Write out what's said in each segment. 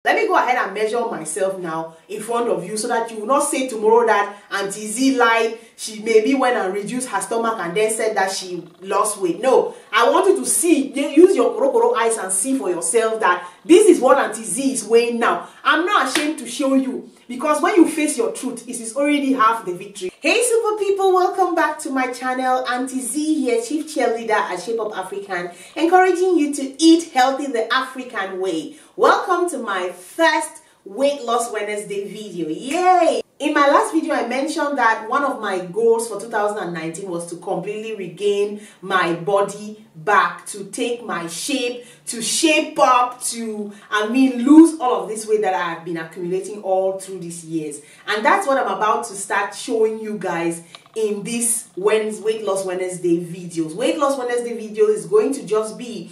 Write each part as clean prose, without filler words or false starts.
Let me go ahead and measure myself now in front of you so that you will not say tomorrow that Auntie Z lied. She maybe went and reduced her stomach and then said that she lost weight. No, I want you to see, use your koro eyes and see for yourself that this is what Auntie Z is weighing now. I'm not ashamed to show you, because when you face your truth, it is already half the victory. Hey super people, welcome back to my channel. Auntie Z here, Chief Cheerleader at Shape Up African, encouraging you to eat healthy the African way. Welcome to my first Weight Loss Wednesday video. Yay! In my last video, I mentioned that one of my goals for 2019 was to completely regain my body back, to take my shape, to shape up, to, lose all of this weight that I have been accumulating all through these years. And that's what I'm about to start showing you guys in this Weight Loss Wednesday videos. Weight Loss Wednesday video is going to just be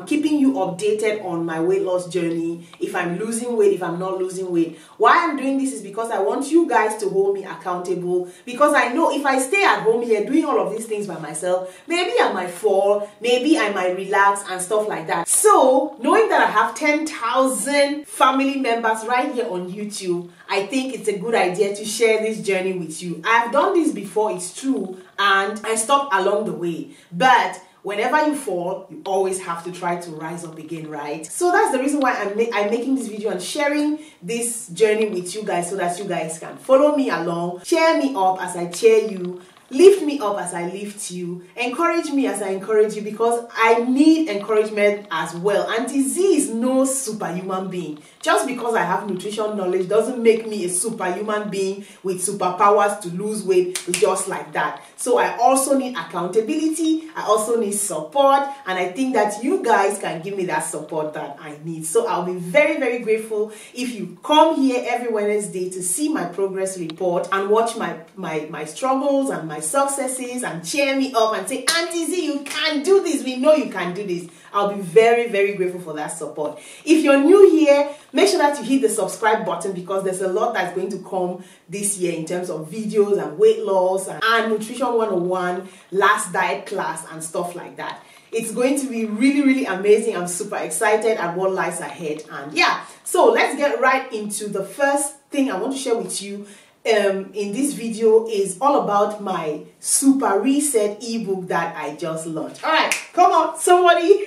keeping you updated on my weight loss journey, if I'm losing weight, if I'm not losing weight. Why I'm doing this is because I want you guys to hold me accountable, because I know if I stay at home here doing all of these things by myself, maybe I might fall, maybe I might relax and stuff like that. So knowing that I have 10,000 family members right here on YouTube, I think it's a good idea to share this journey with you. I've done this before, it's true, and I stopped along the way, but whenever you fall, you always have to try to rise up again, right? So that's the reason why I'm making this video and sharing this journey with you guys, so that you guys can follow me along, cheer me up as I cheer you, lift me up as I lift you, encourage me as I encourage you, because I need encouragement as well. Auntie Z is no superhuman being. Just because I have nutrition knowledge doesn't make me a superhuman being with superpowers to lose weight just like that. So I also need accountability, I also need support, and I think that you guys can give me that support that I need. So I'll be very, very grateful if you come here every Wednesday to see my progress report and watch my struggles and my successes and cheer me up and say, Auntie Z, you can do this, we know you can do this. I'll be very, very grateful for that support. If you're new here, make sure that you hit the subscribe button, because there's a lot that's going to come this year in terms of videos and weight loss and nutrition 101, last diet class and stuff like that. It's going to be really, really amazing. I'm super excited at what lies ahead. And yeah, so let's get right into the first thing I want to share with you in this video. Is all about my Super Reset ebook that I just launched. All right, come on, somebody.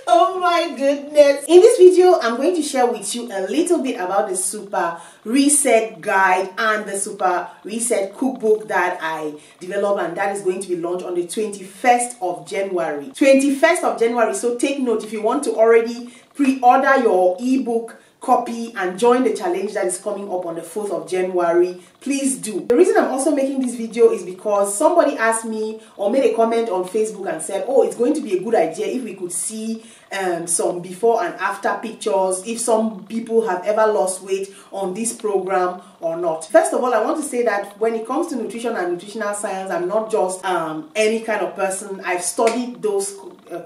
Oh my goodness. In this video, I'm going to share with you a little bit about the Super Reset guide and the Super Reset cookbook that I developed, and that is going to be launched on the 21st of January. 21st of January. So take note, if you want to already pre-order your ebook copy and join the challenge that is coming up on the 4th of January, please do. The reason I'm also making this video is because somebody asked me or made a comment on Facebook and said, oh, it's going to be a good idea if we could see some before and after pictures, if some people have ever lost weight on this program or not. First of all, I want to say that when it comes to nutrition and nutritional science, I'm not just any kind of person. I've studied those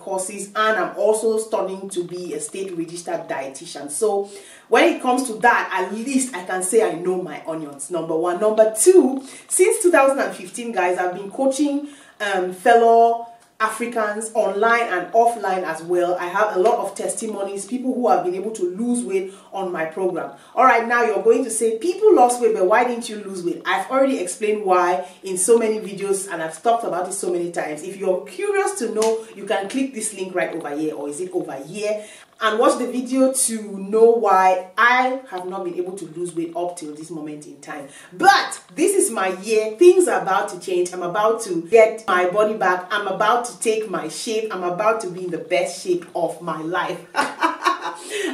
courses, and I'm also studying to be a state registered dietitian. So when it comes to that, at least I can say I know my onions, number one. Number two, since 2015, guys, I've been coaching fellow Africans online and offline as well. I have a lot of testimonies, people who have been able to lose weight on my program. All right, now you're going to say, people lost weight, but why didn't you lose weight? I've already explained why in so many videos, and I've talked about it so many times. If you're curious to know, you can click this link right over here, or is it over here, and watch the video to know why I have not been able to lose weight up till this moment in time. But this is my year. Things are about to change. I'm about to get my body back. I'm about to take my shape. I'm about to be in the best shape of my life.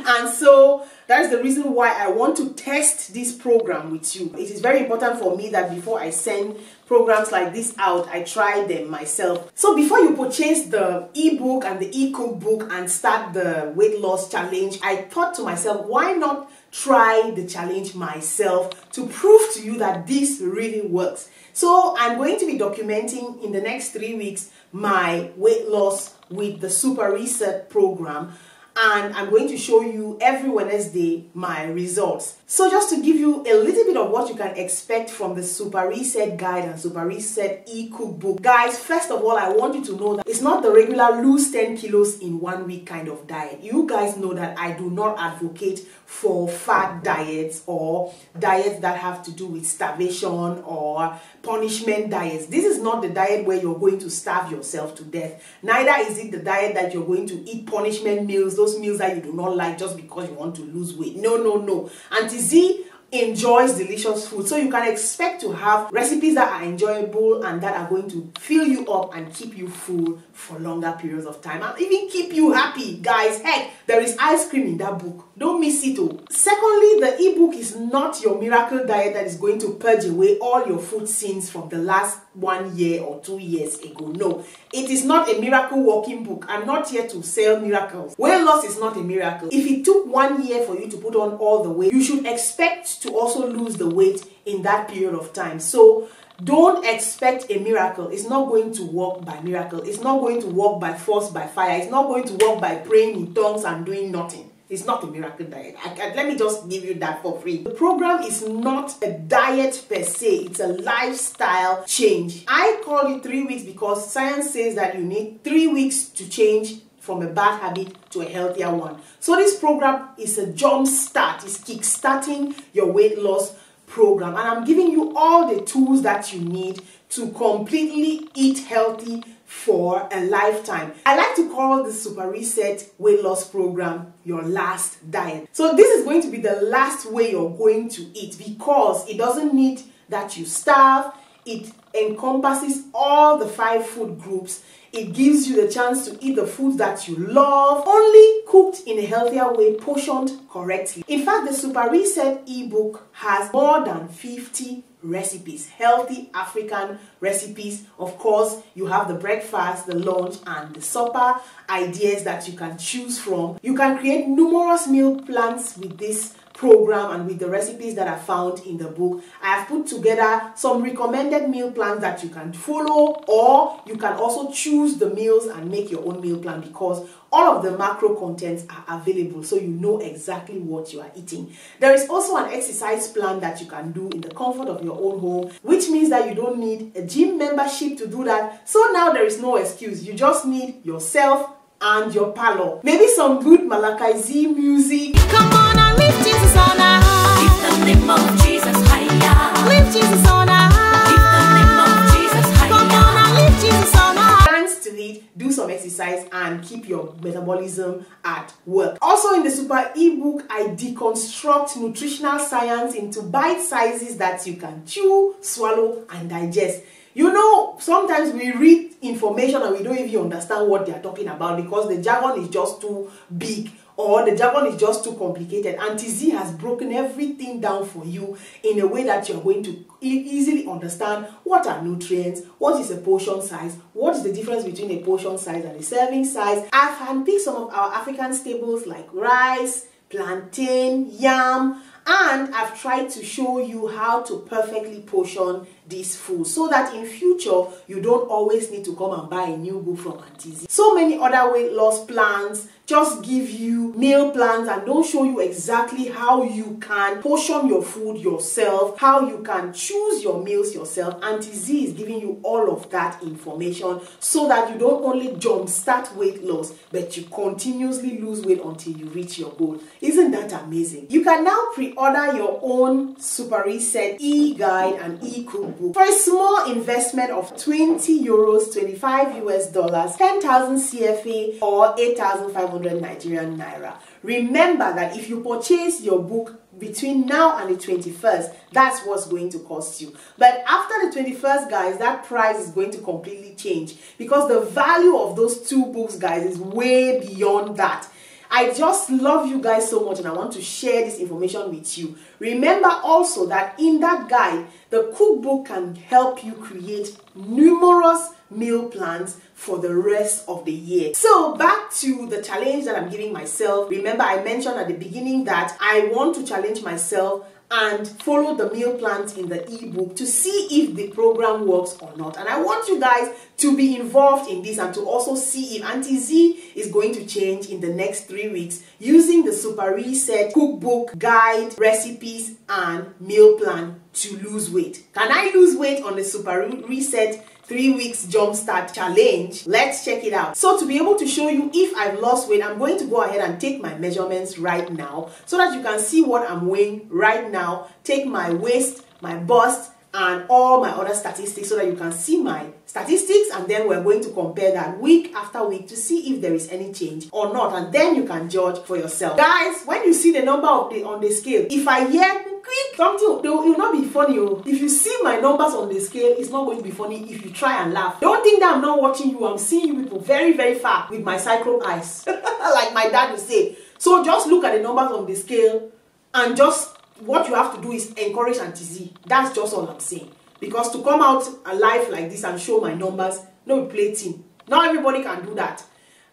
And so that's the reason why I want to test this program with you. It is very important for me that before I send programs like this out, I try them myself. So before you purchase the ebook and the e-cookbook and start the weight loss challenge, I thought to myself, why not try the challenge myself to prove to you that this really works? So I'm going to be documenting in the next 3 weeks my weight loss with the Super Reset program. and I'm going to show you every Wednesday my results. So just to give you a little bit of what you can expect from the Super Reset Guide and Super Reset e-cookbook. Guys, first of all, I want you to know that it's not the regular lose 10 kilos in 1 week kind of diet. You guys know that I do not advocate for fat diets or diets that have to do with starvation or punishment diets. This is not the diet where you're going to starve yourself to death. Neither is it the diet that you're going to eat punishment meals, those meals that you do not like just because you want to lose weight. No, no, no. Auntie Z enjoys delicious food, so you can expect to have recipes that are enjoyable and that are going to fill you up and keep you full for longer periods of time and even keep you happy. Guys, heck, there is ice cream in that book. Don't miss it. Oh. Secondly, the ebook is not your miracle diet that is going to purge away all your food sins from the last 1 year or 2 years ago. No, it is not a miracle walking book. I'm not here to sell miracles. Weight loss is not a miracle. If it took 1 year for you to put on all the weight, you should expect to also lose the weight in that period of time. So don't expect a miracle. It's not going to work by miracle. It's not going to work by force, by fire. It's not going to work by praying in tongues and doing nothing. It's not a miracle diet. Let me just give you that for free. The program is not a diet per se. It's a lifestyle change. I call it 3 weeks because science says that you need 3 weeks to change from a bad habit to a healthier one. So this program is a jump start. It's kickstarting your weight loss program. And I'm giving you all the tools that you need to completely eat healthy for a lifetime. I like to call the Super Reset weight loss program your last diet. So this is going to be the last way you're going to eat because it doesn't need that you starve. It encompasses all the 5 food groups. It gives you the chance to eat the foods that you love, only cooked in a healthier way, portioned correctly. In fact, the Super Reset ebook has more than 50 recipes, healthy African recipes. Of course, you have the breakfast, the lunch, and the supper ideas that you can choose from. You can create numerous meal plans with this program and with the recipes that are found in the book. I have put together some recommended meal plans that you can follow, or you can also choose the meals and make your own meal plan because all of the macro contents are available, so you know exactly what you are eating. There is also an exercise plan that you can do in the comfort of your own home, which means that you don't need a gym membership to do that. So now there is no excuse. You just need yourself and your parlor. Maybe some good Malachi Z music. Come on and lift Jesus on high. Lift the name of Jesus higher. Lift Jesus on high. Lift the name of Jesus higher. Come on and lift Jesus on high. Dance to it, do some exercise, and keep your metabolism at work. Also in the Super ebook, I deconstruct nutritional science into bite sizes that you can chew, swallow, and digest. You know, sometimes we read information and we don't even understand what they are talking about because the jargon is just too big or the jargon is just too complicated. Auntie Z has broken everything down for you in a way that you're going to easily understand what are nutrients, what is a portion size, what is the difference between a portion size and a serving size. I've handpicked some of our African staples like rice, plantain, yam, and I've tried to show you how to perfectly portion this food so that in future you don't always need to come and buy a new book from Auntie Z. So many other weight loss plans just give you meal plans and don't show you exactly how you can portion your food yourself, how you can choose your meals yourself. Auntie Z is giving you all of that information so that you don't only jumpstart weight loss, but you continuously lose weight until you reach your goal. Isn't that amazing? You can now pre-order your own Super Reset e-guide and e-cookbook for a small investment of 20 euros, 25 US dollars, 10,000 CFA or 8,500 Nigerian Naira. Remember that if you purchase your book between now and the 21st, that's what's going to cost you. But after the 21st, guys, that price is going to completely change because the value of those 2 books, guys, is way beyond that. I just love you guys so much and I want to share this information with you. Remember also that in that guide, the cookbook can help you create numerous meal plans for the rest of the year. So back to the challenge that I'm giving myself. Remember, I mentioned at the beginning that I want to challenge myself and follow the meal plans in the ebook to see if the program works or not. And I want you guys to be involved in this and to also see if Auntie Z is going to change in the next 3 weeks using the Super Reset cookbook, guide, recipes, and meal plan to lose weight. Can I lose weight on the Super Reset 3 weeks Jumpstart challenge? Let's check it out. So to be able to show you if I've lost weight, I'm going to go ahead and take my measurements right now so that you can see what I'm weighing right now. Take my waist, my bust, and all my other statistics so that you can see my statistics, and then we're going to compare that week after week to see if there is any change or not, and then you can judge for yourself. Guys, when you see the number on the scale, if I hear quick something, it will not be funny. If you see my numbers on the scale, it's not going to be funny if you try and laugh. Don't think that I'm not watching you. I'm seeing you people very, very far with my cyclone eyes like my dad would say. So just look at the numbers on the scale, and just what you have to do is encourage Auntie Z. That's just all I'm saying. Because to come out alive like this and show my numbers, no play team. Not everybody can do that.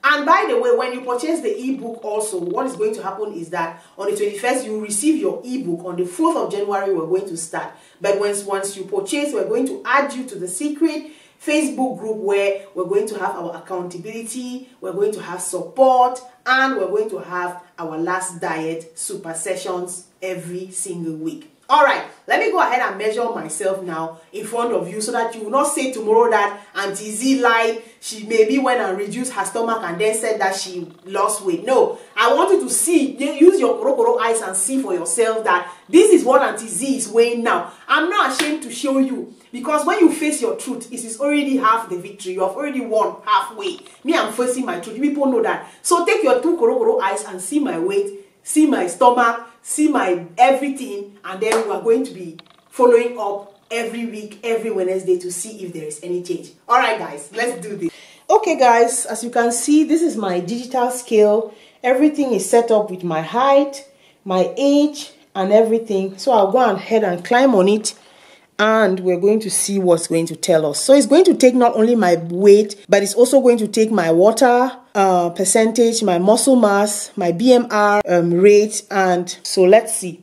And by the way, when you purchase the ebook also, what is going to happen is that on the 21st, you receive your ebook. On the 4th of January, we're going to start. But once you purchase, we're going to add you to the secret Facebook group where we're going to have our accountability, we're going to have support, and we're going to have our last diet super sessions every single week. All right, let me go ahead and measure myself now in front of you so that you will not say tomorrow that Auntie Z lied. She maybe went and reduced her stomach and then said that she lost weight. No, I want you to see, use your koro eyes and see for yourself that this is what Auntie Z is weighing now. I'm not ashamed to show you, because when you face your truth, it is already half the victory. You have already won halfway. Me, I'm facing my truth. You people know that. So take your two koro eyes and see my weight, see my stomach, see my everything, and then we are going to be following up every week, every Wednesday to see if there is any change. All right, guys, let's do this. Okay, guys, as you can see, this is my digital scale. Everything is set up with my height, my age, and everything. So I'll go ahead and climb on it, and we're going to see what's going to tell us. So it's going to take not only my weight, but it's also going to take my water percentage, my muscle mass, my BMR rate, and so let's see.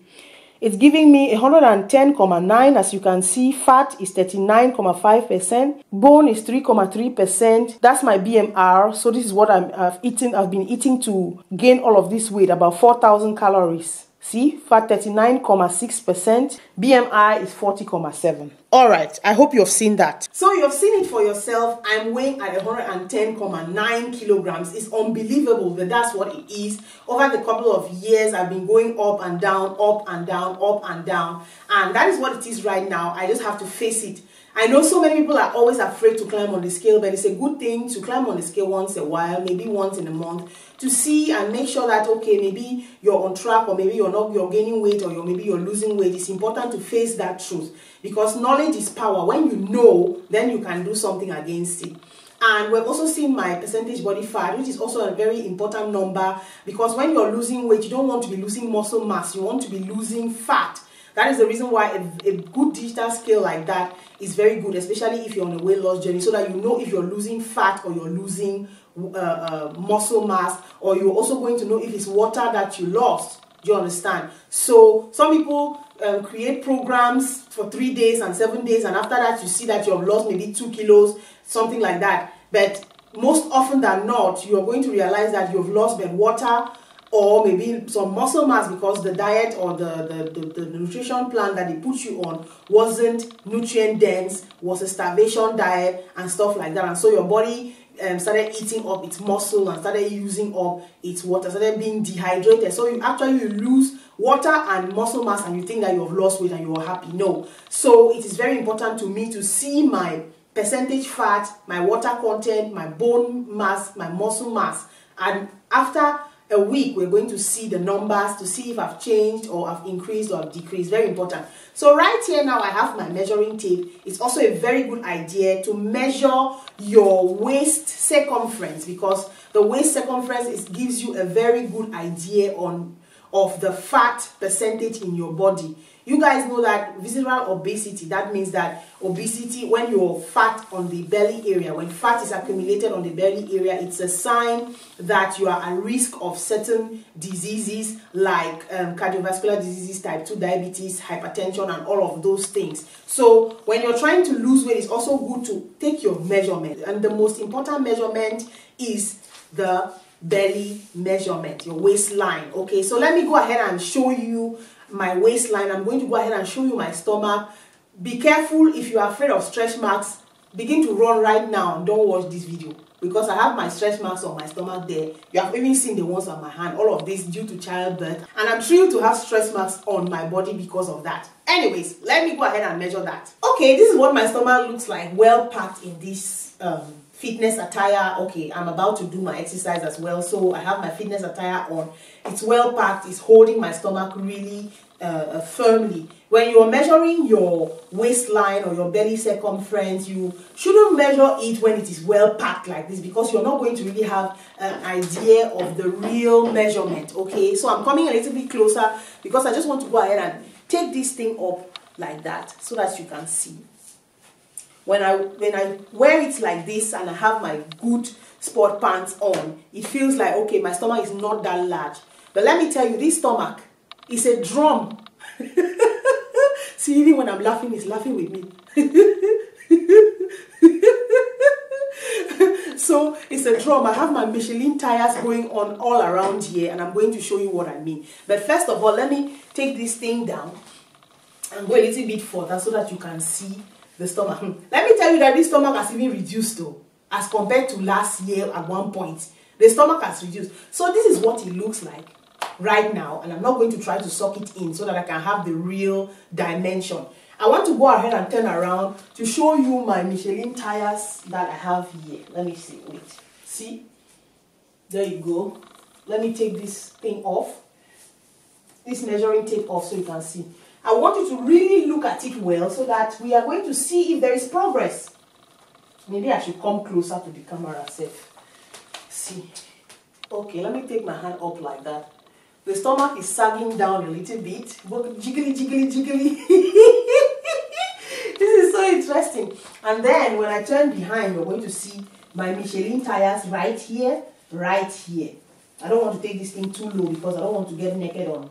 It's giving me 110.9. As you can see, fat is 39.5%, bone is 3.3%. That's my BMR. So this is what I've been eating to gain all of this weight, about 4,000 calories. See, fat 39.6%, BMI is 40.7. All right, I hope you have seen that. So you have seen it for yourself. I'm weighing at 110.9 kilograms. It's unbelievable, but that's what it is. Over the couple of years, I've been going up and down, up and down, up and down. And that is what it is right now. I just have to face it. I know so many people are always afraid to climb on the scale, but it's a good thing to climb on the scale once in a while, maybe once in a month, to see and make sure that, okay, maybe you're on track, or maybe you're gaining weight, or maybe you're losing weight. It's important to face that truth, because knowledge is power. When you know, then you can do something against it. And we've also seen my percentage body fat, which is also a very important number, because when you're losing weight, you don't want to be losing muscle mass, you want to be losing fat. That is the reason why a good digital scale like that is very good, especially if you're on a weight loss journey, so that you know if you're losing fat or you're losing muscle mass, or you're also going to know if it's water that you lost. Do you understand? So some people create programs for 3 days and 7 days, and after that you see that you have lost maybe 2 kilos, something like that. But most often than not, you are going to realize that you've lost but water, or maybe some muscle mass, because the diet or the nutrition plan that they put you on wasn't nutrient dense, was a starvation diet and stuff like that. And so your body started eating up its muscle and started using up its water, started being dehydrated. So you actually lose water and muscle mass, and you think that you have lost weight and you are happy. No. So it is very important to me to see my percentage fat, my water content, my bone mass, my muscle mass. And after a week, we're going to see the numbers to see if I've changed or I've increased or I've decreased. Very important. So right here now, I have my measuring tape. It's also a very good idea to measure your waist circumference, because the waist circumference gives you a very good idea on of the fat percentage in your body. You guys know that visceral obesity, that means that obesity, when you're fat on the belly area, when fat is accumulated on the belly area, it's a sign that you are at risk of certain diseases like cardiovascular diseases, type 2 diabetes, hypertension, and all of those things. So when you're trying to lose weight, it's also good to take your measurement. And the most important measurement is the belly measurement, your waistline. Okay, so let me go ahead and show you my waistline. I'm going to go ahead and show you my stomach. Be careful. If you are afraid of stretch marks, begin to run right now and don't watch this video, because I have my stretch marks on my stomach there. You have even seen the ones on my hand. All of this due to childbirth, and I'm thrilled to have stretch marks on my body because of that. Anyways, let me go ahead and measure that. Okay, this is what my stomach looks like, well packed in this fitness attire. Okay, I'm about to do my exercise as well, so I have my fitness attire on. It's well packed. It's holding my stomach really firmly. When you're measuring your waistline or your belly circumference, you shouldn't measure it when it is well packed like this, because you're not going to really have an idea of the real measurement. Okay, so I'm coming a little bit closer because I just want to go ahead and take this thing up like that so that you can see. When I wear it like this and I have my good sport pants on, it feels like, okay, my stomach is not that large. But let me tell you, this stomach is a drum. See, even when I'm laughing, it's laughing with me. So it's a drum. I have my Michelin tires going on all around here, and I'm going to show you what I mean. But first of all, let me take this thing down and go a little bit further so that you can see the stomach. Let me tell you that this stomach has even reduced though, as compared to last year at one point. The stomach has reduced. So this is what it looks like right now, and I'm not going to try to suck it in so that I can have the real dimension. I want to go ahead and turn around to show you my Michelin tires that I have here. Let me see. Wait. See? There you go. Let me take this thing off. This measuring tape off so you can see. I want you to really look at it well so that we are going to see if there is progress. Maybe I should come closer to the camera safe. See. Okay, let me take my hand up like that. The stomach is sagging down a little bit. Jiggly, jiggly, jiggly. This is so interesting. And then when I turn behind, you're going to see my Michelin tires right here, right here. I don't want to take this thing too low because I don't want to get naked on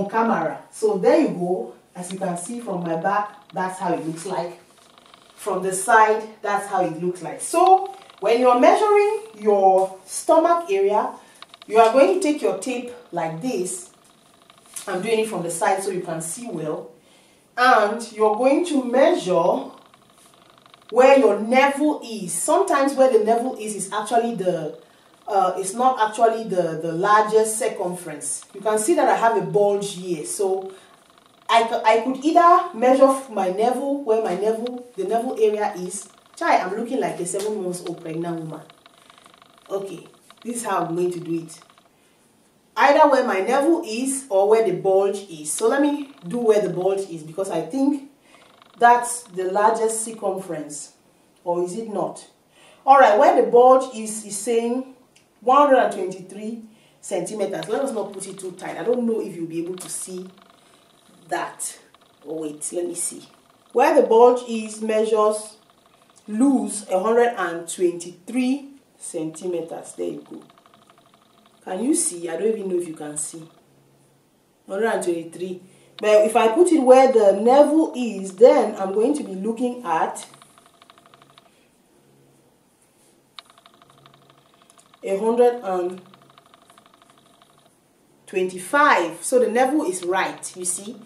camera. So there you go. As you can see from my back, that's how it looks like. From the side, that's how it looks like. So when you're measuring your stomach area, you are going to take your tape like this. I'm doing it from the side so you can see well. And you're going to measure where your navel is. Sometimes where the navel is actually it's not actually the largest circumference. You can see that I have a bulge here. So I could either measure my navel, where the navel area is. I'm looking like a 7 months old pregnant woman. Okay, this is how I'm going to do it. Either where my navel is or where the bulge is. So let me do where the bulge is, because I think that's the largest circumference. Or is it not? Alright, where the bulge is saying 123 centimeters. Let us not put it too tight. I don't know if you'll be able to see that. Oh wait, let me see. Where the bulge is measures loose 123 centimeters. There you go. Can you see? I don't even know if you can see. 123. But if I put it where the navel is, then I'm going to be looking at 125. So the navel is right, you see.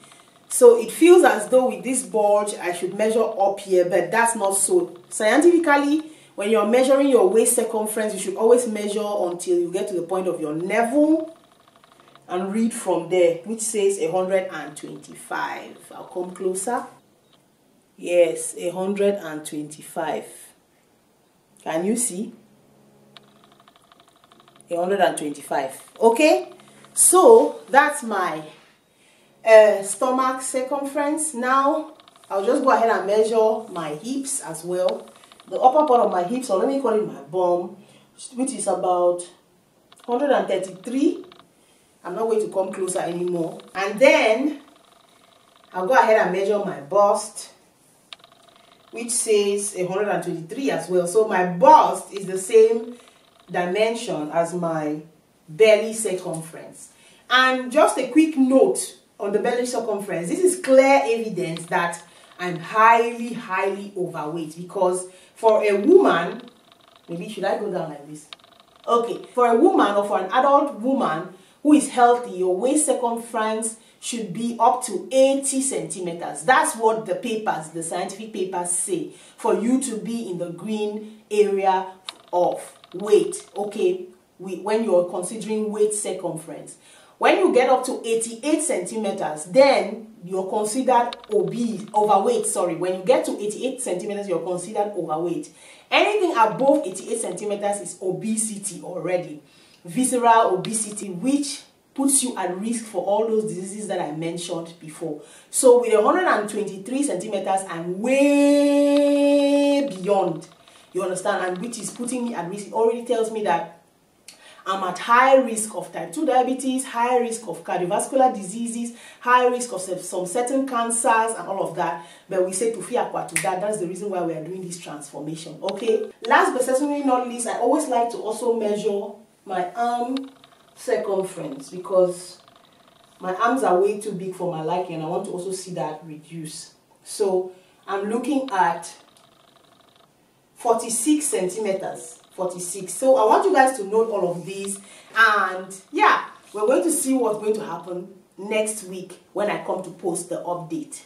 So it feels as though with this bulge I should measure up here, but that's not so. Scientifically, when you're measuring your waist circumference, you should always measure until you get to the point of your navel and read from there, which says 125. I'll come closer. Yes, 125. Can you see? 125. Okay, so that's my stomach circumference. Now I'll just go ahead and measure my hips as well. The upper part of my hips, or let me call it my bum, which is about 133. I'm not going to come closer anymore. And then I'll go ahead and measure my bust, which says 123 as well. So my bust is the same dimension as my belly circumference. And just a quick note on the belly circumference. This is clear evidence that I'm highly overweight, because for a woman, maybe should I go down like this? Okay, for a woman or for an adult woman who is healthy, your waist circumference should be up to 80 centimeters. That's what the papers, the scientific papers say, for you to be in the green area of weight, okay, when you're considering waist circumference. When you get up to 88 centimeters, then you're considered overweight. When you get to 88 centimeters, you're considered overweight. Anything above 88 centimeters is obesity already. Visceral obesity, which puts you at risk for all those diseases that I mentioned before. So with 123 centimeters, I'm way beyond, you understand, and which is putting me at risk. It already tells me that I'm at high risk of type 2 diabetes, high risk of cardiovascular diseases, high risk of some certain cancers and all of that. But we say to fiakwa to that. That's the reason why we are doing this transformation. Okay. Last but certainly not least, I always like to also measure my arm circumference, because my arms are way too big for my liking, and I want to also see that reduce. So I'm looking at 46 centimeters. 46. So I want you guys to note all of these, and yeah, we're going to see what's going to happen next week when I come to post the update.